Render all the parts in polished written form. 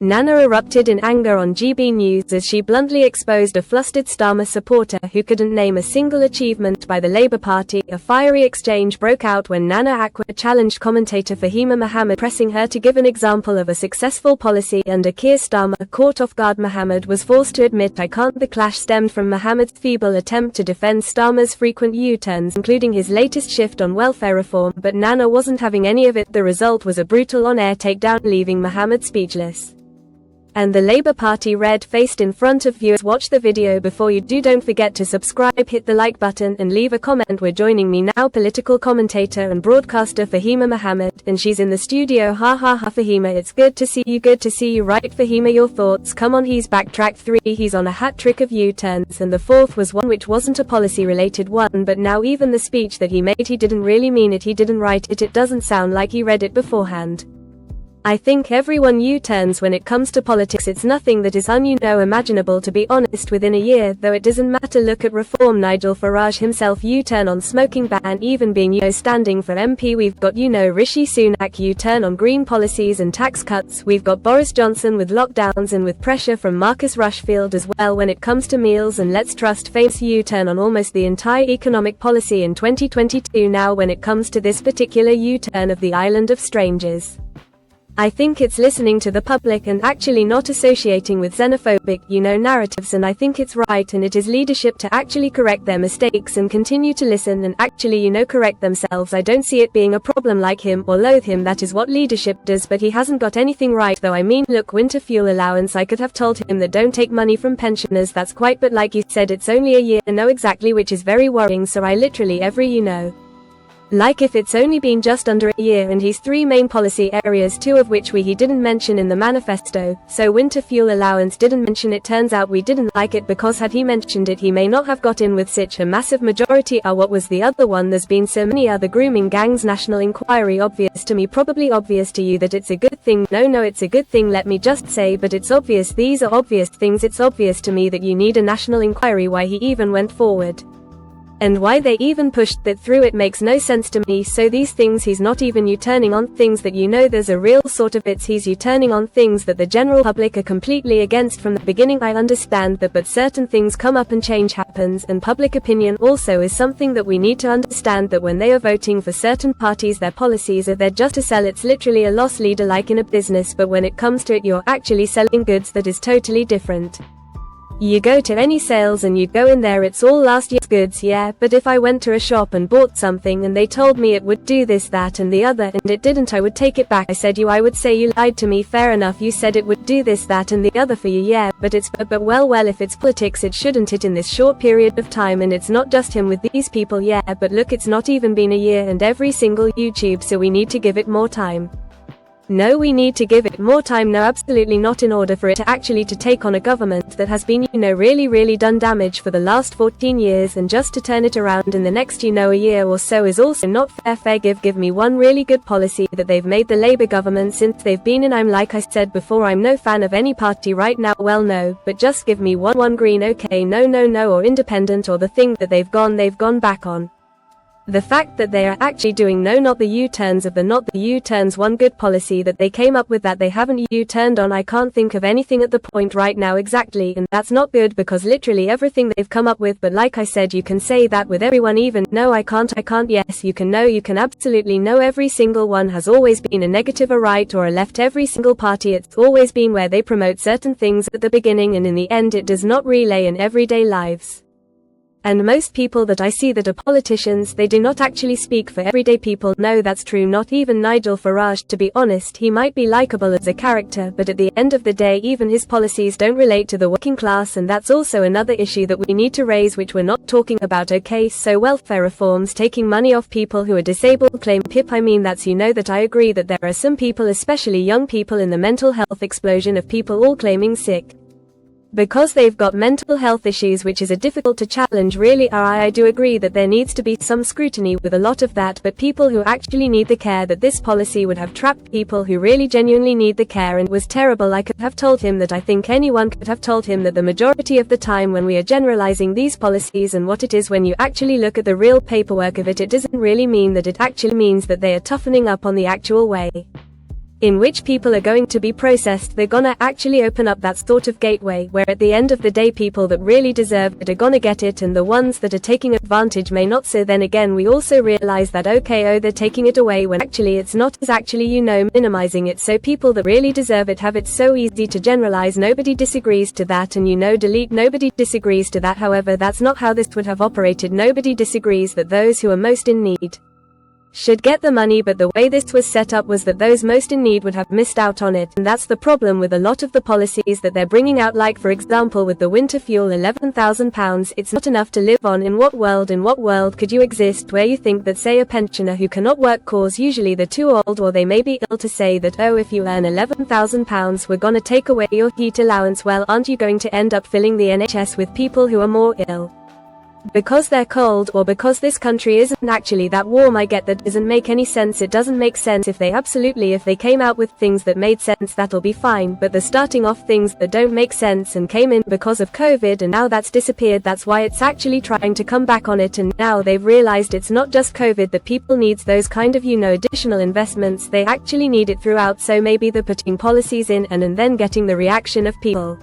Nana erupted in anger on GB News as she bluntly exposed a flustered Starmer supporter who couldn't name a single achievement by the Labour Party. A fiery exchange broke out when Nana Akua challenged commentator Fahima Mohammed, pressing her to give an example of a successful policy under Keir Starmer. Caught off guard, Mohammed was forced to admit "I can't." The clash stemmed from Mohammed's feeble attempt to defend Starmer's frequent U-turns, including his latest shift on welfare reform, but Nana wasn't having any of it. The result was a brutal on-air takedown, leaving Mohammed speechless. And the Labour Party red-faced in front of viewers. Watch the video before you do. Don't forget to subscribe, hit the like button and leave a comment. We're joining me now, political commentator and broadcaster Fahima Mohammed, and she's in the studio. Ha ha ha. Fahima, it's good to see you. Good to see you. Right, Fahima, your thoughts? Come on. He's backtracked 3, he's on a hat trick of U-turns, and the 4th was one which wasn't a policy related one, but now even the speech that he made, he didn't really mean it. He didn't write it. It doesn't sound like he read it beforehand. I think everyone U-turns when it comes to politics. It's nothing that is unimaginable, to be honest, within a year, though it doesn't matter. Look at reform. Nigel Farage himself U-turn on smoking ban, even being standing for MP. We've got Rishi Sunak U-turn on green policies and tax cuts. We've got Boris Johnson with lockdowns and with pressure from Marcus Rushfield as well when it comes to meals, and let's trust famous U-turn on almost the entire economic policy in 2022. Now when it comes to this particular U-turn of the island of strangers, I think it's listening to the public and actually not associating with xenophobic, narratives, and I think it's right, and it is leadership to actually correct their mistakes and continue to listen and actually, correct themselves. I don't see it being a problem. Like him or loathe him, that is what leadership does, but he hasn't got anything right though. I mean, look, winter fuel allowance, I could have told him that don't take money from pensioners, that's quite, but like you said, it's only a year. No, exactly, which is very worrying. So I literally like if it's only been just under a year and he's 3 main policy areas, 2 of which he didn't mention in the manifesto. So winter fuel allowance, didn't mention it. Turns out we didn't like it because had he mentioned it he may not have got in with such a massive majority. What was the other one? There's been so many other grooming gangs. National inquiry, obvious to me, probably obvious to you that it's a good thing. No, it's a good thing, let me just say, but it's obvious. These are obvious things. It's obvious to me that you need a national inquiry. Why he even went forward and why they even pushed that through, it makes no sense to me. So these things he's not even U-turning on, things that there's a real sort of he's U-turning on things that the general public are completely against from the beginning. I understand that, but certain things come up and change happens, and public opinion also is something that we need to understand, that when they are voting for certain parties their policies are there just to sell. It's literally a loss leader like in a business, but when it comes to it you're actually selling goods. That is totally different. You go to any sales and you go in there, it's all last year's goods, yeah, but if I went to a shop and bought something and they told me it would do this, that and the other and it didn't, I would take it back. I would say you lied to me. Fair enough, you said it would do this, that and the other for you, yeah, but well, if it's politics, it shouldn't it in this short period of time. And it's not just him with these people, yeah, but look, it's not even been a year and every single YouTube, so we need to give it more time. No, we need to give it more time. No, absolutely not, in order for it to actually take on a government that has been, really done damage for the last 14 years, and just to turn it around in the next, a year or so is also not fair. Give me one really good policy that they've made, the Labour government, since they've been in. Like I said before, I'm no fan of any party right now, well no, but just give me one green, okay, no, or independent, or the thing that they've gone back on. The fact that they are actually doing not the U-turns of the not the U-turns, one good policy that they came up with that they haven't U-turned on. I can't think of anything at the point right now exactly, and that's not good because literally everything they've come up with, but like I said, you can say that with everyone. Even no, I can't, yes, you can. No, you can absolutely. No, every single one has always been a negative, a right or a left. Every single party, it's always been where they promote certain things at the beginning and in the end it does not relay in everyday lives. And most people that I see that are politicians, they do not actually speak for everyday people. No, that's true. Not even Nigel Farage. To be honest, he might be likable as a character, but at the end of the day even his policies don't relate to the working class, and that's also another issue that we need to raise, which we're not talking about. Okay, so welfare reforms, taking money off people who are disabled, claim PIP. I mean, that's that I agree that there are some people, especially young people, in the mental health explosion of people all claiming sick because they've got mental health issues, which is a difficult to challenge really. I do agree that there needs to be some scrutiny with a lot of that, but people who actually need the care, that this policy would have trapped people who really genuinely need the care, and was terrible. I could have told him that. I think anyone could have told him that the majority of the time when we are generalizing these policies and what it is, when you actually look at the real paperwork of it, it doesn't really mean that. It actually means that they are toughening up on the actual way. in which people are going to be processed. They're gonna actually open up that sort of gateway where at the end of the day people that really deserve it are gonna get it and the ones that are taking advantage may not. So then again we also realize that okay, they're taking it away when actually it's not, as actually minimizing it so people that really deserve it have it. So easy to generalize, nobody disagrees to that, and delete, nobody disagrees to that. However, that's not how this would have operated. Nobody disagrees that those who are most in need should get the money, but the way this was set up was that those most in need would have missed out on it, and that's the problem with a lot of the policies that they're bringing out, like for example with the winter fuel, £11,000, it's not enough to live on. In what world could you exist where you think that, say, a pensioner who cannot work cause usually they're too old or they may be ill to say that, oh, if you earn £11,000 we're gonna take away your heat allowance? Well, aren't you going to end up filling the NHS with people who are more ill because they're cold, or because this country isn't actually that warm? I get that doesn't make any sense. It doesn't make sense. If they came out with things that made sense, that'll be fine, but they're starting off things that don't make sense and came in because of COVID, and now that's disappeared. That's why it's actually trying to come back on it, and now they've realized it's not just COVID that people needs those kind of additional investments. They actually need it throughout. So maybe they're putting policies in and then getting the reaction of people,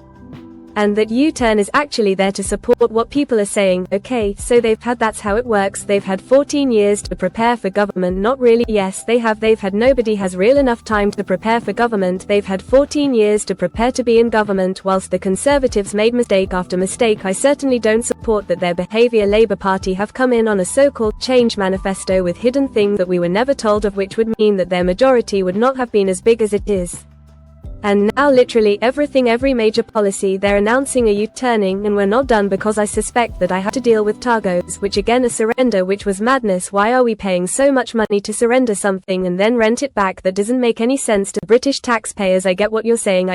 and that U-turn is actually there to support what people are saying. Okay, so that's how it works. They've had 14 years to prepare for government. Not really. Yes, they've had nobody has real enough time to prepare for government. They've had 14 years to prepare to be in government, whilst the Conservatives made mistake after mistake. I certainly don't support that their behaviour. Labour Party have come in on a so-called change manifesto with hidden things that we were never told of, which would mean that their majority would not have been as big as it is. And now literally every major policy they're announcing a U-turning, and we're not done, because I suspect that I have to deal with Targos, which again a surrender, which was madness. Why are we paying so much money to surrender something and then rent it back? That doesn't make any sense to British taxpayers. I get what you're saying.